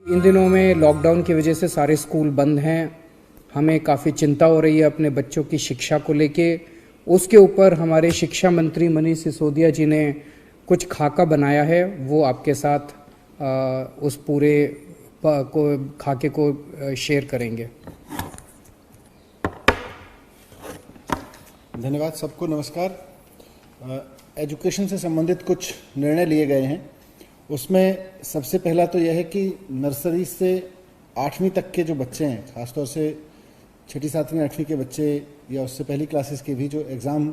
इन दिनों में लॉकडाउन की वजह से सारे स्कूल बंद हैं। हमें काफ़ी चिंता हो रही है अपने बच्चों की शिक्षा को लेके। उसके ऊपर हमारे शिक्षा मंत्री मनीष सिसोदिया जी ने कुछ खाका बनाया है, वो आपके साथ उस पूरे खाके को शेयर करेंगे। धन्यवाद। सबको नमस्कार। एजुकेशन से संबंधित कुछ निर्णय लिए गए हैं। उसमें सबसे पहला तो यह है कि नर्सरी से 8वीं तक के जो बच्चे हैं, ख़ासतौर से 6ठी 7वीं 8वीं के बच्चे या उससे पहली क्लासेस के भी जो एग्ज़ाम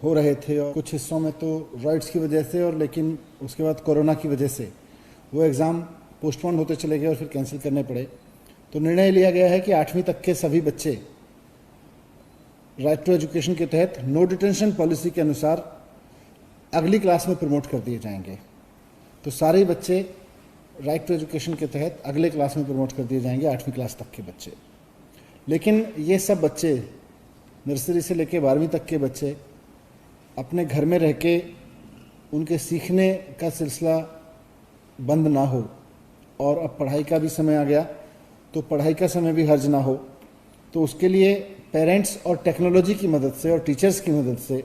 हो रहे थे, और कुछ हिस्सों में तो रॉयट्स की वजह से और लेकिन उसके बाद कोरोना की वजह से वो एग्ज़ाम पोस्टपोन होते चले गए और फिर कैंसिल करने पड़े। तो निर्णय लिया गया है कि 8वीं तक के सभी बच्चे राइट टू एजुकेशन के तहत नो डिटेंशन पॉलिसी के अनुसार अगली क्लास में प्रमोट कर दिए जाएंगे। तो सारे बच्चे राइट टू एजुकेशन के तहत अगले क्लास में प्रमोट कर दिए जाएंगे, 8वीं क्लास तक के बच्चे। लेकिन ये सब बच्चे नर्सरी से लेकर 12वीं तक के बच्चे अपने घर में रह के उनके सीखने का सिलसिला बंद ना हो, और अब पढ़ाई का भी समय आ गया तो पढ़ाई का समय भी हर्ज ना हो, तो उसके लिए पेरेंट्स और टेक्नोलॉजी की मदद से और टीचर्स की मदद से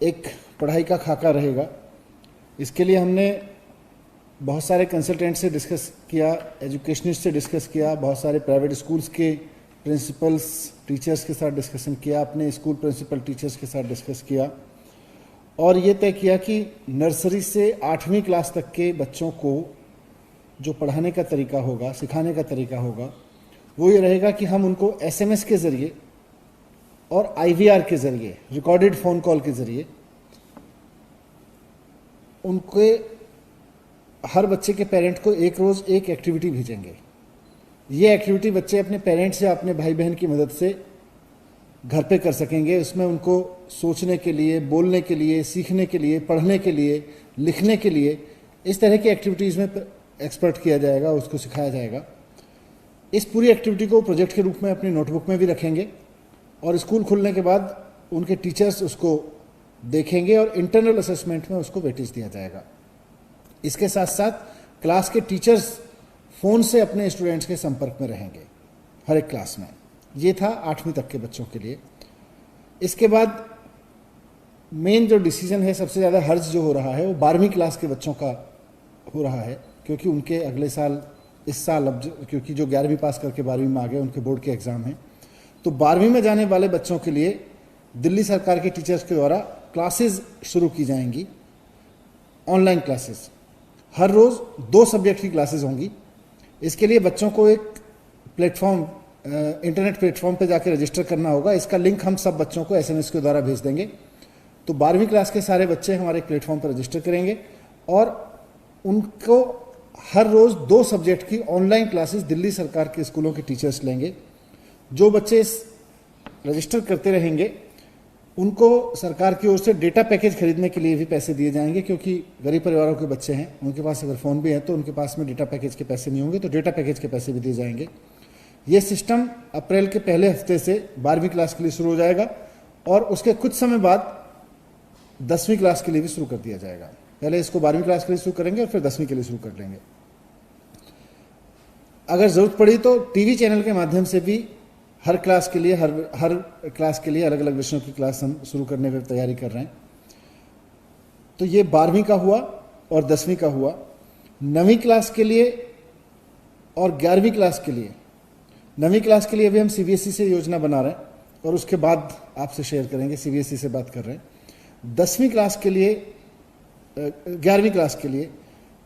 एक पढ़ाई का खाका रहेगा। इसके लिए हमने बहुत सारे कंसल्टेंट से डिस्कस किया, एजुकेशनिस्ट से डिस्कस किया, बहुत सारे प्राइवेट स्कूल्स के प्रिंसिपल्स टीचर्स के साथ डिस्कशन किया, अपने स्कूल प्रिंसिपल टीचर्स के साथ डिस्कस किया, और ये तय किया कि नर्सरी से 8वीं क्लास तक के बच्चों को जो पढ़ाने का तरीका होगा, सिखाने का तरीका होगा, वो ये रहेगा कि हम उनको SMS के ज़रिए और IVR के ज़रिए, रिकॉर्डेड फ़ोन कॉल के ज़रिए, उनके हर बच्चे के पेरेंट को एक रोज़ एक एक्टिविटी भेजेंगे। ये एक्टिविटी बच्चे अपने पेरेंट्स या अपने भाई बहन की मदद से घर पे कर सकेंगे। उसमें उनको सोचने के लिए, बोलने के लिए, सीखने के लिए, पढ़ने के लिए, लिखने के लिए, इस तरह की एक्टिविटीज़ में एक्सपर्ट किया जाएगा, उसको सिखाया जाएगा। इस पूरी एक्टिविटी को प्रोजेक्ट के रूप में अपनी नोटबुक में भी रखेंगे, और स्कूल खुलने के बाद उनके टीचर्स उसको देखेंगे और इंटरनल असेसमेंट में उसको वेटेज दिया जाएगा। इसके साथ साथ क्लास के टीचर्स फ़ोन से अपने स्टूडेंट्स के संपर्क में रहेंगे हर एक क्लास में। ये था 8वीं तक के बच्चों के लिए। इसके बाद मेन जो डिसीजन है, सबसे ज़्यादा हर्ज जो हो रहा है, वो 12वीं क्लास के बच्चों का हो रहा है, क्योंकि उनके अगले साल, इस साल अब क्योंकि जो 11वीं पास करके 12वीं में आ गए, उनके बोर्ड के एग्ज़ाम हैं। तो 12वीं में जाने वाले बच्चों के लिए दिल्ली सरकार के टीचर्स के द्वारा क्लासेस शुरू की जाएंगी, ऑनलाइन क्लासेस। हर रोज़ 2 सब्जेक्ट की क्लासेस होंगी। इसके लिए बच्चों को एक प्लेटफॉर्म, इंटरनेट प्लेटफॉर्म पे जाकर रजिस्टर करना होगा। इसका लिंक हम सब बच्चों को SMS के द्वारा भेज देंगे। तो 12वीं क्लास के सारे बच्चे हमारे प्लेटफॉर्म पर रजिस्टर करेंगे, और उनको हर रोज़ 2 सब्जेक्ट की ऑनलाइन क्लासेस दिल्ली सरकार के स्कूलों के टीचर्स लेंगे। जो बच्चे रजिस्टर करते रहेंगे उनको सरकार की ओर से डेटा पैकेज खरीदने के लिए भी पैसे दिए जाएंगे, क्योंकि गरीब परिवारों के बच्चे हैं, उनके पास अगर फ़ोन भी है तो उनके पास में डेटा पैकेज के पैसे नहीं होंगे, तो डेटा पैकेज के पैसे भी दिए जाएंगे। ये सिस्टम अप्रैल के पहले हफ्ते से 12वीं क्लास के लिए शुरू हो जाएगा, और उसके कुछ समय बाद 10वीं क्लास के लिए भी शुरू कर दिया जाएगा। पहले इसको 12वीं क्लास के लिए शुरू करेंगे और फिर 10वीं के लिए शुरू कर लेंगे। अगर ज़रूरत पड़ी तो टीवी चैनल के माध्यम से भी हर क्लास के लिए, हर क्लास के लिए अलग अलग विषयों की क्लास हम शुरू करने पर तैयारी कर रहे हैं। तो ये 12वीं का हुआ और 10वीं का हुआ। 9वीं क्लास के लिए और 11वीं क्लास के लिए, 9वीं क्लास के लिए अभी हम CBSE से योजना बना रहे हैं, और उसके बाद आपसे शेयर करेंगे। CBSE से बात कर रहे हैं। 10वीं क्लास के लिए, 11वीं क्लास के लिए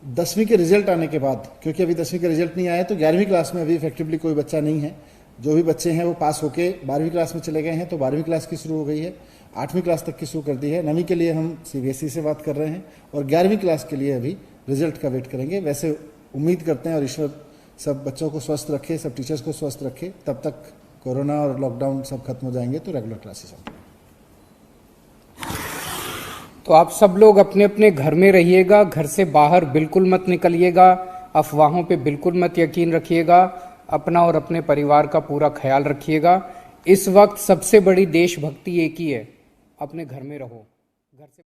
10वीं के रिजल्ट आने के बाद, क्योंकि अभी 10वीं का रिजल्ट नहीं आया, तो 11वीं क्लास में अभी इफेक्टिवली कोई बच्चा नहीं है। जो भी बच्चे हैं वो पास होके 12वीं क्लास में चले गए हैं, तो 12वीं क्लास की शुरू हो गई है, 8वीं क्लास तक की शुरू कर दी है। 9वीं के लिए हम CBSE से बात कर रहे हैं, और 11वीं क्लास के लिए अभी रिजल्ट का वेट करेंगे। वैसे उम्मीद करते हैं, और ईश्वर सब बच्चों को स्वस्थ रखे, सब टीचर्स को स्वस्थ रखे, तब तक कोरोना और लॉकडाउन सब खत्म हो जाएंगे तो रेगुलर क्लासेस होंगे। तो आप सब लोग अपने अपने घर में रहिएगा, घर से बाहर बिल्कुल मत निकलिएगा, अफवाहों पे बिल्कुल मत यकीन रखिएगा, अपना और अपने परिवार का पूरा ख्याल रखिएगा। इस वक्त सबसे बड़ी देशभक्ति एक ही है, अपने घर में रहो। घर से